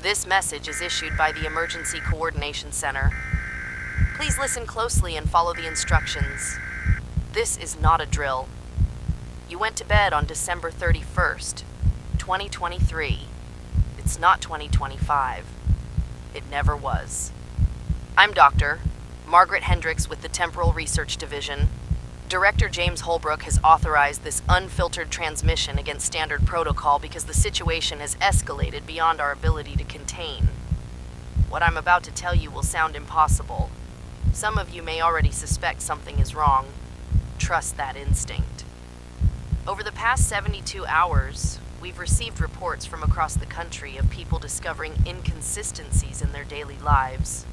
This message is issued by the Emergency Coordination Center. Please listen closely and follow the instructions. This is not a drill. You went to bed on December 31st, 2023. It's not 2025. It never was. I'm Dr. Margaret Hendricks with the Temporal Research Division. Director James Holbrook has authorized this unfiltered transmission against standard protocol because the situation has escalated beyond our ability to contain. What I'm about to tell you will sound impossible. Some of you may already suspect something is wrong. Trust that instinct. Over the past 72 hours, we've received reports from across the country of people discovering inconsistencies in their daily lives.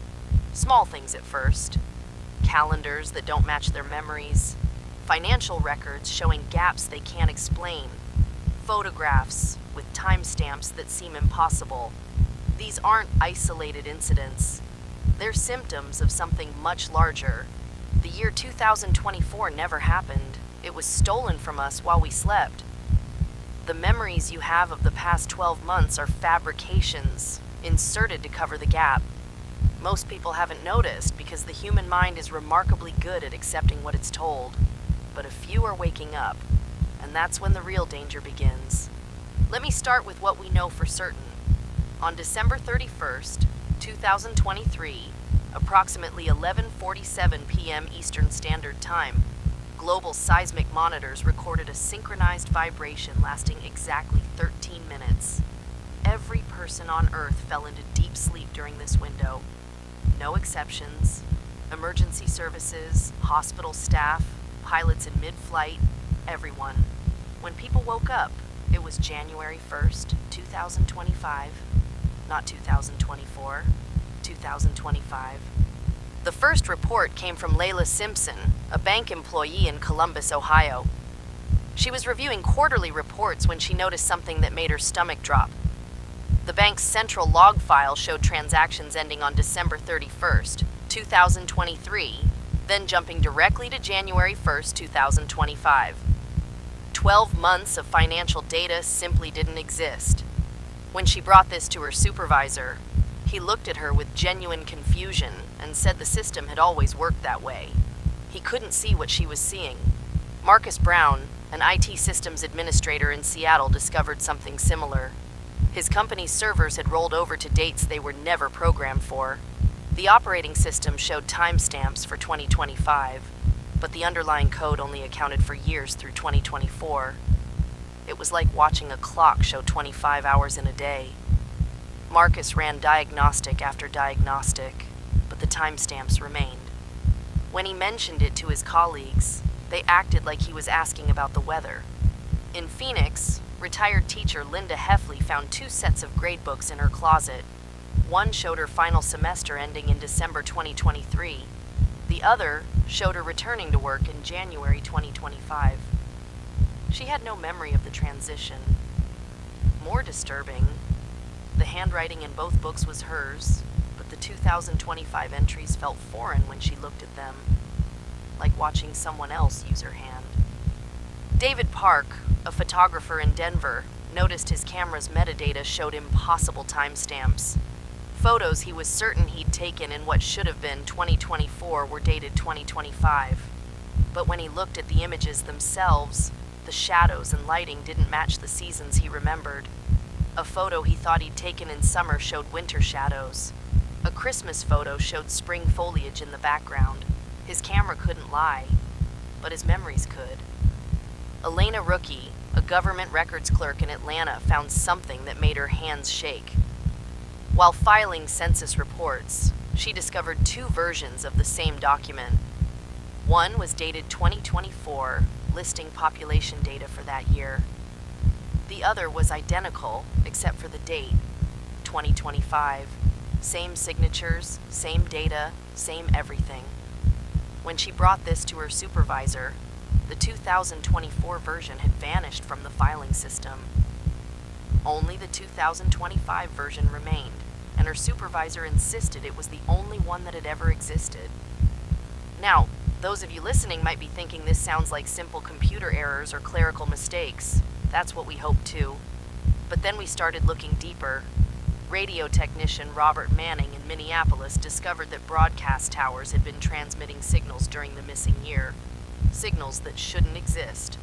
Small things at first. Calendars that don't match their memories, financial records showing gaps they can't explain, photographs with timestamps that seem impossible. These aren't isolated incidents. They're symptoms of something much larger. The year 2024 never happened. It was stolen from us while we slept. The memories you have of the past 12 months are fabrications, inserted to cover the gap. Most people haven't noticed because the human mind is remarkably good at accepting what it's told. But a few are waking up, and that's when the real danger begins. Let me start with what we know for certain. On December 31st, 2023, approximately 11:47 p.m. Eastern Standard Time, global seismic monitors recorded a synchronized vibration lasting exactly 13 minutes. Every person on Earth fell into deep sleep during this window. No exceptions. Emergency services, hospital staff, pilots in mid-flight, everyone. When people woke up, it was January 1st, 2025, not 2024, 2025. The first report came from Layla Simpson, a bank employee in Columbus, Ohio. She was reviewing quarterly reports when she noticed something that made her stomach drop. The bank's central log file showed transactions ending on December 31st, 2023, then jumping directly to January 1st, 2025. 12 months of financial data simply didn't exist. When she brought this to her supervisor, he looked at her with genuine confusion and said the system had always worked that way. He couldn't see what she was seeing. Marcus Brown, an IT systems administrator in Seattle, discovered something similar. His company's servers had rolled over to dates they were never programmed for. The operating system showed timestamps for 2025, but the underlying code only accounted for years through 2024. It was like watching a clock show 25 hours in a day. Marcus ran diagnostic after diagnostic, but the timestamps remained. When he mentioned it to his colleagues, they acted like he was asking about the weather. In Phoenix, retired teacher Linda Heffley found 2 sets of gradebooks in her closet. One showed her final semester ending in December 2023. The other showed her returning to work in January 2025. She had no memory of the transition. More disturbing, the handwriting in both books was hers, but the 2025 entries felt foreign when she looked at them, like watching someone else use her hand. David Park, a photographer in Denver, noticed his camera's metadata showed impossible timestamps. Photos he was certain he'd taken in what should have been 2024 were dated 2025. But when he looked at the images themselves, the shadows and lighting didn't match the seasons he remembered. A photo he thought he'd taken in summer showed winter shadows. A Christmas photo showed spring foliage in the background. His camera couldn't lie, but his memories could. Elena Rookie, a government records clerk in Atlanta, found something that made her hands shake. While filing census reports, she discovered 2 versions of the same document. One was dated 2024, listing population data for that year. The other was identical, except for the date, 2025. Same signatures, same data, same everything. When she brought this to her supervisor, the 2024 version had vanished from the filing system. Only the 2025 version remained, and her supervisor insisted it was the only one that had ever existed. Now, those of you listening might be thinking this sounds like simple computer errors or clerical mistakes. That's what we hoped too. But then we started looking deeper. Radio technician Robert Manning in Minneapolis discovered that broadcast towers had been transmitting signals during the missing year, signals that shouldn't exist.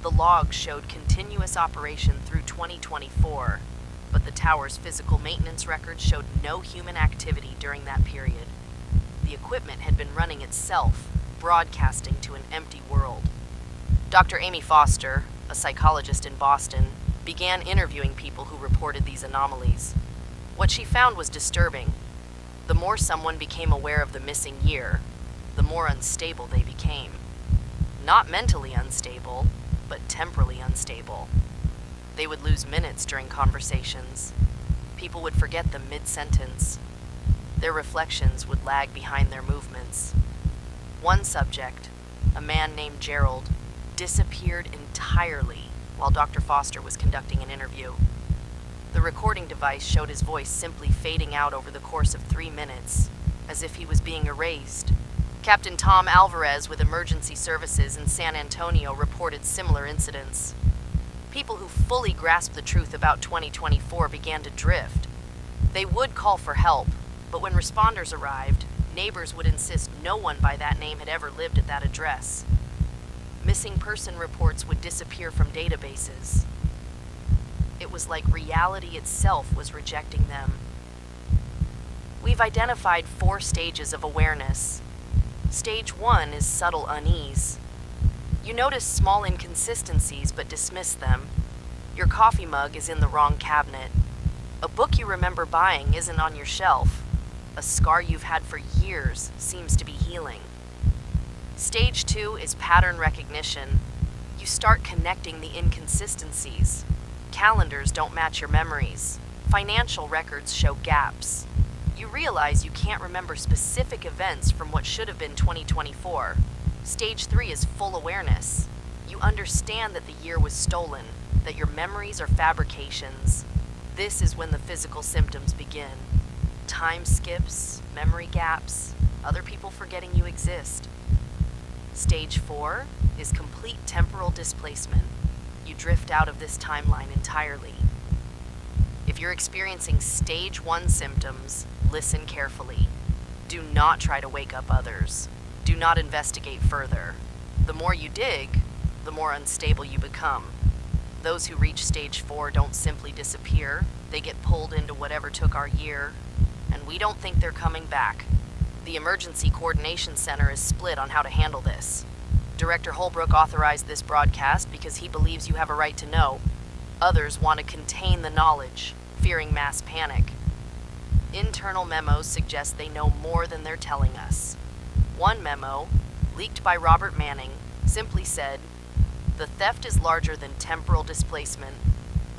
The logs showed continuous operation through 2024, but the tower's physical maintenance records showed no human activity during that period. The equipment had been running itself, broadcasting to an empty world. Dr. Amy Foster, a psychologist in Boston, began interviewing people who reported these anomalies. What she found was disturbing. The more someone became aware of the missing year, the more unstable they became. Not mentally unstable, but temporally unstable. They would lose minutes during conversations. People would forget them mid-sentence. Their reflections would lag behind their movements. One subject, a man named Gerald, disappeared entirely while Dr. Foster was conducting an interview. The recording device showed his voice simply fading out over the course of 3 minutes, as if he was being erased. Captain Tom Alvarez with Emergency Services in San Antonio reported similar incidents. People who fully grasped the truth about 2024 began to drift. They would call for help, but when responders arrived, neighbors would insist no one by that name had ever lived at that address. Missing person reports would disappear from databases. It was like reality itself was rejecting them. We've identified 4 stages of awareness. Stage 1 is subtle unease. You notice small inconsistencies but dismiss them. Your coffee mug is in the wrong cabinet. A book you remember buying isn't on your shelf. A scar you've had for years seems to be healing. Stage 2 is pattern recognition. You start connecting the inconsistencies. Calendars don't match your memories. Financial records show gaps. You realize you can't remember specific events from what should have been 2024. Stage 3 is full awareness. You understand that the year was stolen, that your memories are fabrications. This is when the physical symptoms begin. Time skips, memory gaps, other people forgetting you exist. Stage 4 is complete temporal displacement. You drift out of this timeline entirely. If you're experiencing stage 1 symptoms, listen carefully. Do not try to wake up others. Do not investigate further. The more you dig, the more unstable you become. Those who reach stage 4 don't simply disappear. They get pulled into whatever took our year, and we don't think they're coming back. The Emergency Coordination Center is split on how to handle this. Director Holbrook authorized this broadcast because he believes you have a right to know. Others want to contain the knowledge, fearing mass panic. Internal memos suggest they know more than they're telling us. One memo, leaked by Robert Manning, simply said, "The theft is larger than temporal displacement.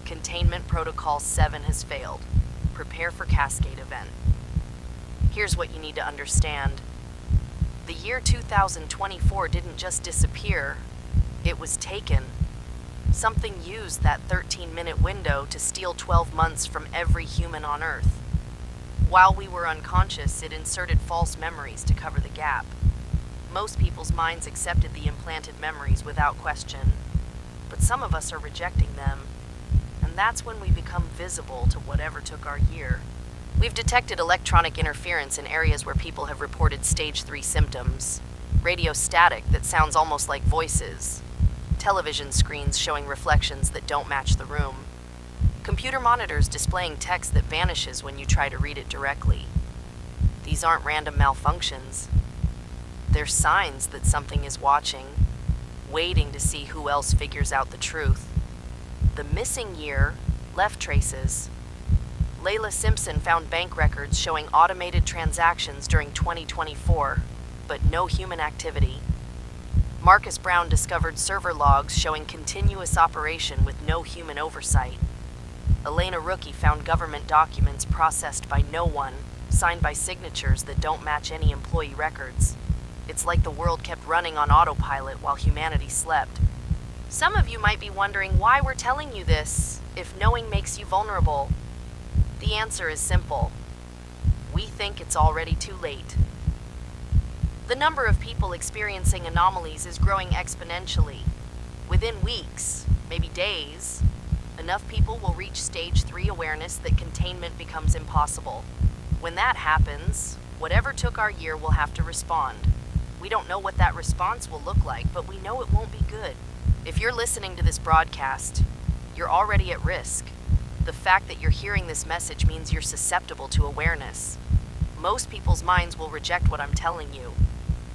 Containment Protocol 7 has failed. Prepare for Cascade event." Here's what you need to understand. The year 2024 didn't just disappear, it was taken. Something used that 13-minute window to steal 12 months from every human on Earth. While we were unconscious, it inserted false memories to cover the gap. Most people's minds accepted the implanted memories without question, but some of us are rejecting them, and that's when we become visible to whatever took our year. We've detected electronic interference in areas where people have reported stage 3 symptoms. Radio static that sounds almost like voices. Television screens showing reflections that don't match the room. Computer monitors displaying text that vanishes when you try to read it directly. These aren't random malfunctions. They're signs that something is watching, waiting to see who else figures out the truth. The missing year left traces. Layla Simpson found bank records showing automated transactions during 2024, but no human activity. Marcus Brown discovered server logs showing continuous operation with no human oversight. Elena Rookie found government documents processed by no one, signed by signatures that don't match any employee records. It's like the world kept running on autopilot while humanity slept. Some of you might be wondering why we're telling you this, if knowing makes you vulnerable. The answer is simple. We think it's already too late. The number of people experiencing anomalies is growing exponentially. Within weeks, maybe days, Enough people will reach stage 3 awareness that containment becomes impossible. When that happens, whatever took our year will have to respond. We don't know what that response will look like, but we know it won't be good. If you're listening to this broadcast, you're already at risk. The fact that you're hearing this message means you're susceptible to awareness. Most people's minds will reject what I'm telling you.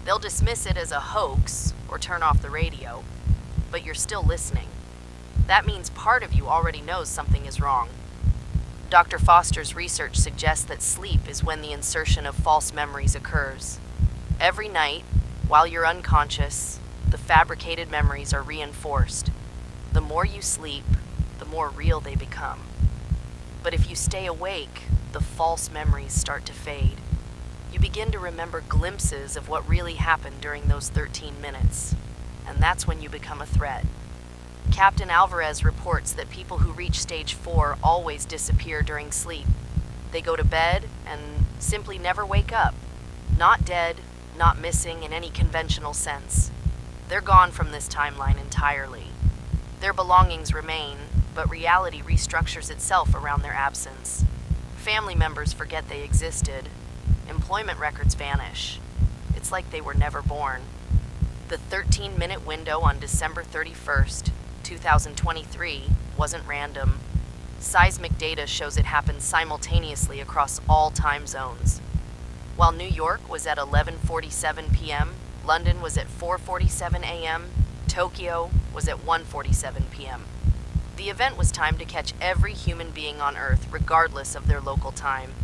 They'll dismiss it as a hoax or turn off the radio, but you're still listening. That means part of you already knows something is wrong. Dr. Foster's research suggests that sleep is when the insertion of false memories occurs. Every night, while you're unconscious, the fabricated memories are reinforced. The more you sleep, the more real they become. But if you stay awake, the false memories start to fade. You begin to remember glimpses of what really happened during those 13 minutes, and that's when you become a threat. Captain Alvarez reports that people who reach stage 4 always disappear during sleep. They go to bed and simply never wake up. Not dead, not missing in any conventional sense. They're gone from this timeline entirely. Their belongings remain, but reality restructures itself around their absence. Family members forget they existed. Employment records vanish. It's like they were never born. The 13-minute window on December 31st, 2023 wasn't random. Seismic data shows it happened simultaneously across all time zones. While New York was at 11:47 p.m., London was at 4:47 a.m., Tokyo was at 1:47 p.m. The event was timed to catch every human being on Earth, regardless of their local time.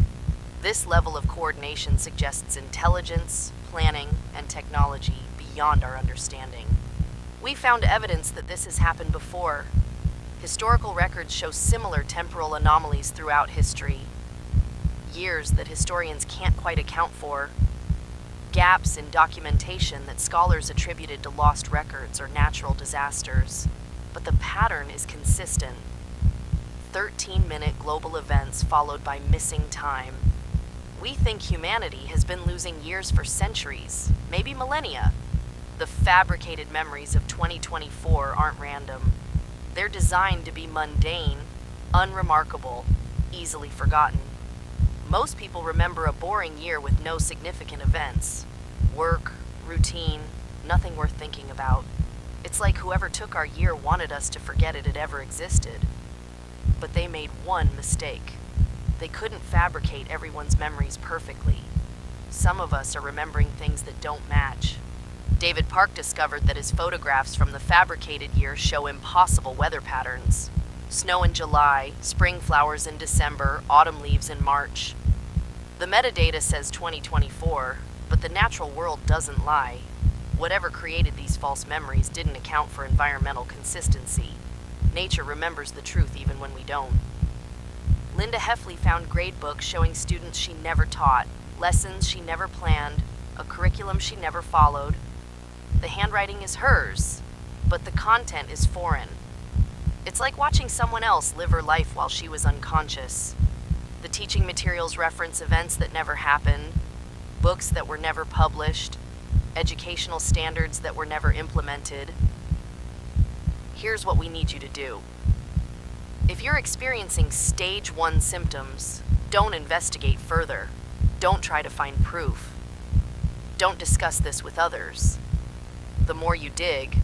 This level of coordination suggests intelligence, planning, and technology beyond our understanding. We found evidence that this has happened before. Historical records show similar temporal anomalies throughout history. Years that historians can't quite account for. Gaps in documentation that scholars attributed to lost records or natural disasters. But the pattern is consistent. 13-minute global events followed by missing time. We think humanity has been losing years for centuries, maybe millennia. The fabricated memories of 2024 aren't random. They're designed to be mundane, unremarkable, easily forgotten. Most people remember a boring year with no significant events. Work, routine, nothing worth thinking about. It's like whoever took our year wanted us to forget it had ever existed. But they made one mistake. They couldn't fabricate everyone's memories perfectly. Some of us are remembering things that don't match. David Park discovered that his photographs from the fabricated year show impossible weather patterns. Snow in July, spring flowers in December, autumn leaves in March. The metadata says 2024, but the natural world doesn't lie. Whatever created these false memories didn't account for environmental consistency. Nature remembers the truth even when we don't. Linda Heffley found gradebooks showing students she never taught, lessons she never planned, a curriculum she never followed. The handwriting is hers, but the content is foreign. It's like watching someone else live her life while she was unconscious. The teaching materials reference events that never happened, books that were never published, educational standards that were never implemented. Here's what we need you to do. If you're experiencing stage 1 symptoms, don't investigate further. Don't try to find proof. Don't discuss this with others. The more you dig,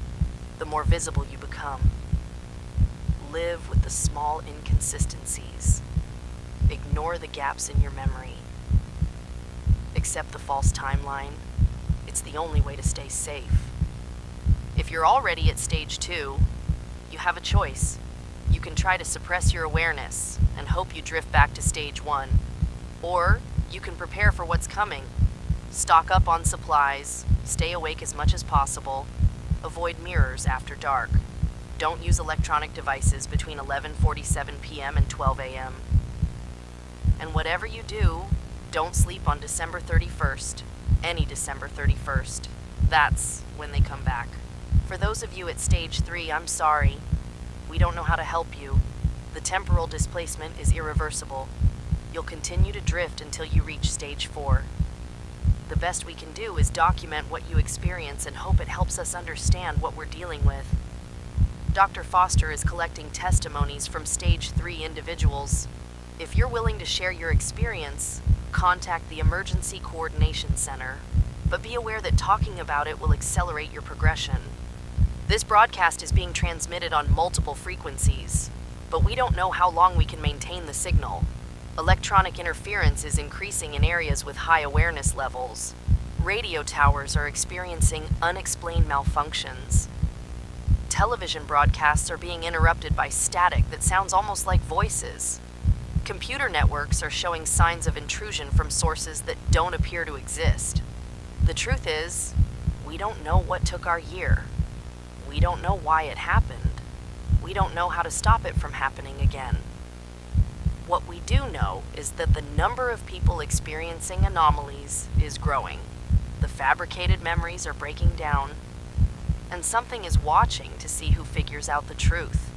the more visible you become. Live with the small inconsistencies. Ignore the gaps in your memory. Accept the false timeline. It's the only way to stay safe. If you're already at stage 2, you have a choice. You can try to suppress your awareness and hope you drift back to stage 1. Or you can prepare for what's coming. Stock up on supplies, stay awake as much as possible, avoid mirrors after dark. Don't use electronic devices between 11:47 p.m. and 12 a.m. And whatever you do, don't sleep on December 31st, any December 31st. That's when they come back. For those of you at stage 3, I'm sorry. We don't know how to help you. The temporal displacement is irreversible. You'll continue to drift until you reach stage 4. The best we can do is document what you experience and hope it helps us understand what we're dealing with. Dr. Foster is collecting testimonies from Stage 3 individuals. If you're willing to share your experience, contact the Emergency Coordination Center. But be aware that talking about it will accelerate your progression. This broadcast is being transmitted on multiple frequencies, but we don't know how long we can maintain the signal. Electronic interference is increasing in areas with high awareness levels. Radio towers are experiencing unexplained malfunctions. Television broadcasts are being interrupted by static that sounds almost like voices. Computer networks are showing signs of intrusion from sources that don't appear to exist. The truth is, we don't know what took our year. We don't know why it happened. We don't know how to stop it from happening again. What we do know is that the number of people experiencing anomalies is growing. The fabricated memories are breaking down, and something is watching to see who figures out the truth.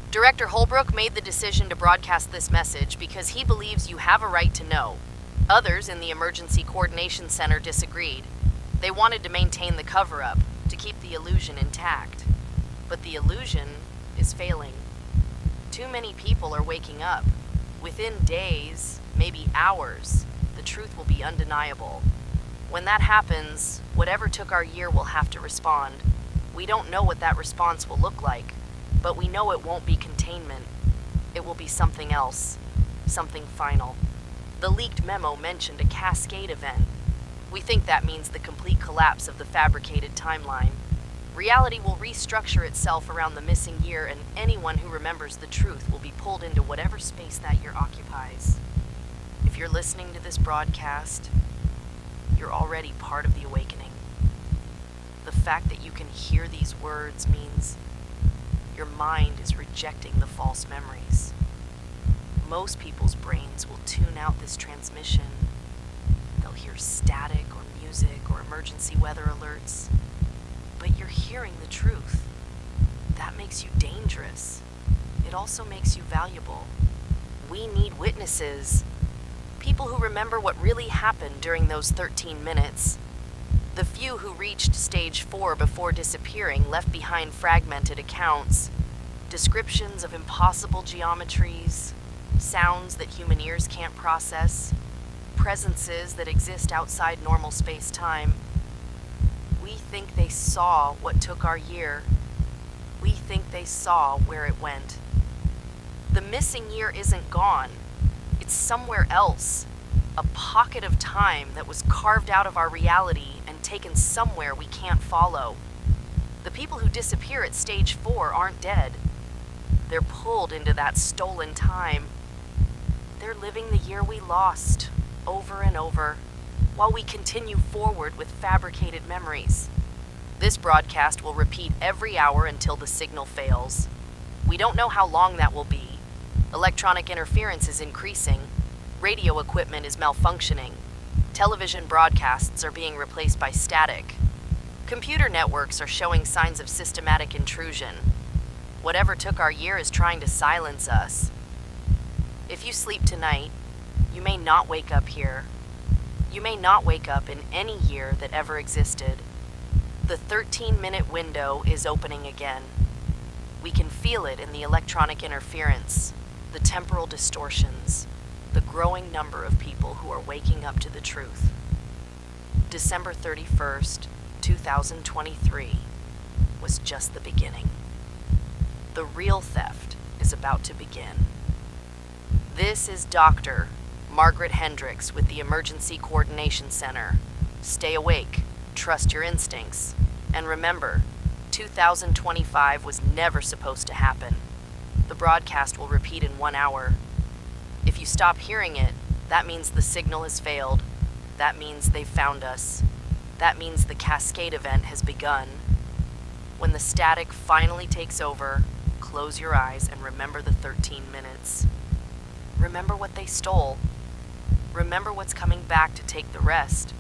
Director Holbrook made the decision to broadcast this message because he believes you have a right to know. Others in the Emergency Coordination Center disagreed. They wanted to maintain the cover-up, to keep the illusion intact. But the illusion is failing. Too many people are waking up. Within days, maybe hours, the truth will be undeniable. When that happens, whatever took our year will have to respond. We don't know what that response will look like, but we know it won't be containment. It will be something else, something final. The leaked memo mentioned a Cascade event. We think that means the complete collapse of the fabricated timeline. Reality will restructure itself around the missing year, and anyone who remembers the truth will be pulled into whatever space that year occupies. If you're listening to this broadcast, you're already part of the awakening. The fact that you can hear these words means your mind is rejecting the false memories. Most people's brains will tune out this transmission. They'll hear static or music or emergency weather alerts. But you're hearing the truth. That makes you dangerous. It also makes you valuable. We need witnesses. People who remember what really happened during those 13 minutes. The few who reached Stage 4 before disappearing left behind fragmented accounts, descriptions of impossible geometries, sounds that human ears can't process, presences that exist outside normal space-time. We think they saw what took our year. We think they saw where it went. The missing year isn't gone. It's somewhere else. A pocket of time that was carved out of our reality and taken somewhere we can't follow. The people who disappear at Stage 4 aren't dead. They're pulled into that stolen time. They're living the year we lost, over and over, while we continue forward with fabricated memories. This broadcast will repeat every hour until the signal fails. We don't know how long that will be. Electronic interference is increasing. Radio equipment is malfunctioning. Television broadcasts are being replaced by static. Computer networks are showing signs of systematic intrusion. Whatever took our year is trying to silence us. If you sleep tonight, you may not wake up here. You may not wake up in any year that ever existed. The 13-minute window is opening again. We can feel it in the electronic interference, the temporal distortions, the growing number of people who are waking up to the truth. December 31st, 2023 was just the beginning. The real theft is about to begin. This is Dr. Margaret Hendricks with the Emergency Coordination Center. Stay awake, trust your instincts, and remember, 2025 was never supposed to happen. The broadcast will repeat in 1 hour. If you stop hearing it, that means the signal has failed. That means they've found us. That means the Cascade event has begun. When the static finally takes over, close your eyes and remember the 13 minutes. Remember what they stole. Remember what's coming back to take the rest.